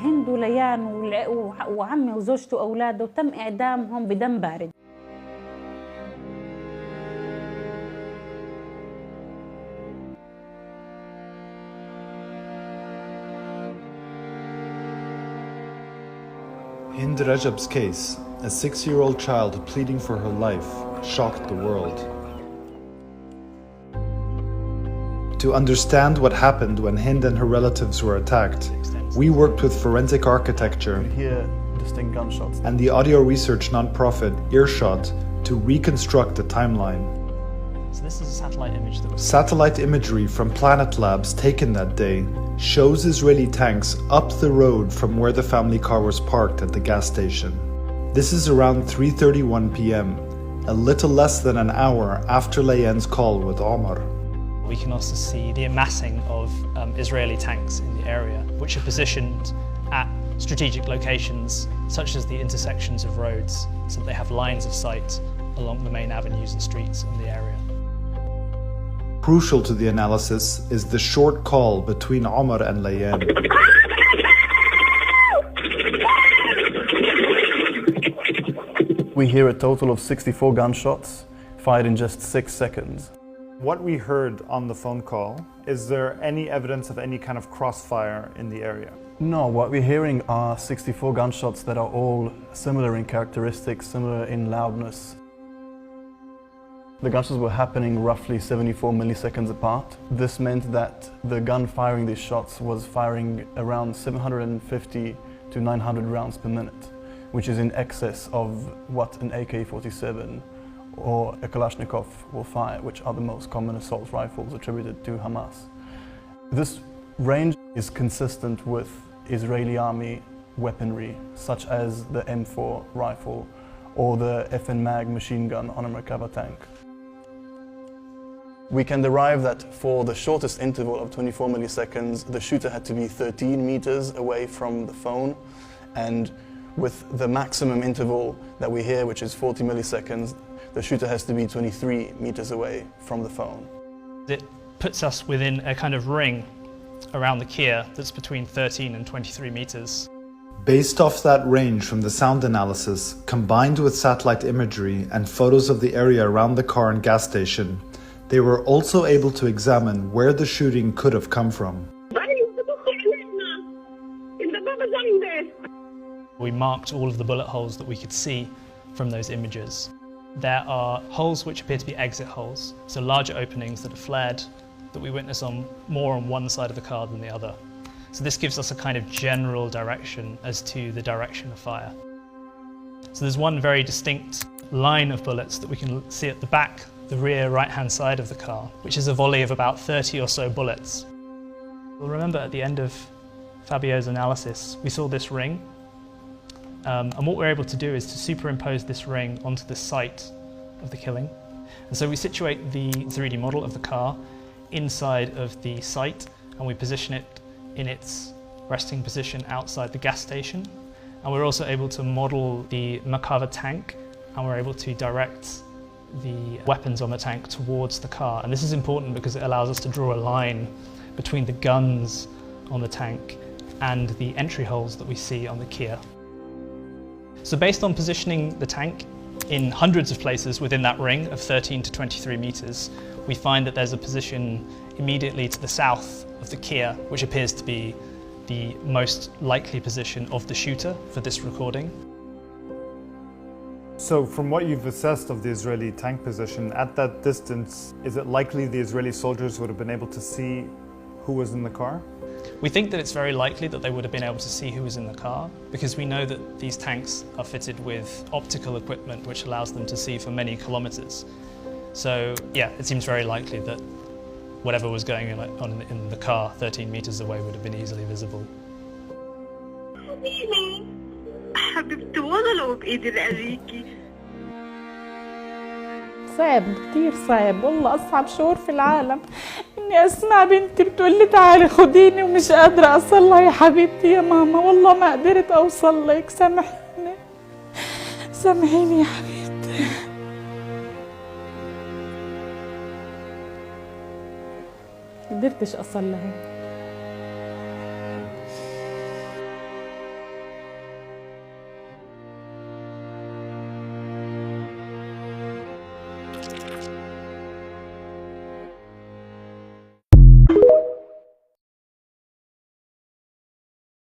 هند وليان وعمي وزوجته وأولاده تم إعدامهم بدم بارد. Hind Rajab's case, a 6-year-old child pleading for her life, shocked the world. To understand what happened when Hind and her relatives were attacked, we worked with forensic architecture distinct gunshots and the audio research nonprofit Earshot to reconstruct the timeline. So this is a satellite image that was... Satellite imagery from Planet Labs taken that day shows Israeli tanks up the road from where the family car was parked at the gas station. This is around 3:31 p.m., a little less than an hour after Layan's call with Omar. We can also see the amassing of Israeli tanks in the area, which are positioned at strategic locations, such as the intersections of roads, so that they have lines of sight along the main avenues and streets in the area. Crucial to the analysis is the short call between Omar and Layan. We hear a total of 64 gunshots fired in just 6 seconds. What we heard on the phone call, is there any evidence of any kind of crossfire in the area? No, what we're hearing are 64 gunshots that are all similar in characteristics, similar in loudness. The gunshots were happening roughly 74 milliseconds apart. This meant that the gun firing these shots was firing around 750 to 900 rounds per minute, which is in excess of what an AK-47 or a Kalashnikov will fire, which are the most common assault rifles attributed to Hamas. This range is consistent with Israeli army weaponry, such as the M4 rifle or the FN Mag machine gun on a Merkava tank. We can derive that for the shortest interval of 24 milliseconds, the shooter had to be 13 meters away from the phone, and with the maximum interval that we hear, which is 40 milliseconds, the shooter has to be 23 meters away from the phone. It puts us within a kind of ring around the Kia that's between 13 and 23 meters. Based off that range from the sound analysis, combined with satellite imagery and photos of the area around the car and gas station, they were also able to examine where the shooting could have come from. We marked all of the bullet holes that we could see from those images. There are holes which appear to be exit holes, so larger openings that are flared, that we witness more on one side of the car than the other. So this gives us a kind of general direction as to the direction of fire. So there's one very distinct line of bullets that we can see at the back, the rear right-hand side of the car, which is a volley of about 30 or so bullets. We'll remember at the end of Fabio's analysis, we saw this ring. And what we're able to do is to superimpose this ring onto the site of the killing. And so we situate the 3D model of the car inside of the site, and we position it in its resting position outside the gas station. And we're also able to model the Merkava tank, and we're able to direct the weapons on the tank towards the car. And this is important because it allows us to draw a line between the guns on the tank and the entry holes that we see on the Kia. So based on positioning the tank in hundreds of places within that ring of 13 to 23 meters, we find that there's a position immediately to the south of the Kia, which appears to be the most likely position of the shooter for this recording. So from what you've assessed of the Israeli tank position, at that distance, is it likely the Israeli soldiers would have been able to see who was in the car? We think that it's very likely that they would have been able to see who was in the car, because we know that these tanks are fitted with optical equipment which allows them to see for many kilometers. So yeah, it seems very likely that whatever was going on in the car 13 meters away would have been easily visible. حبيبتي والله لو بإيدي لأجيكي. صعب كتير صعب، والله أصعب شعور في العالم إني أسمع بنتي بتقول لي تعالي خديني ومش قادرة أوصلها يا حبيبتي يا ماما، والله ما قدرت أوصل لك، سامحيني سامحيني يا حبيبتي. قدرتش أوصل لها.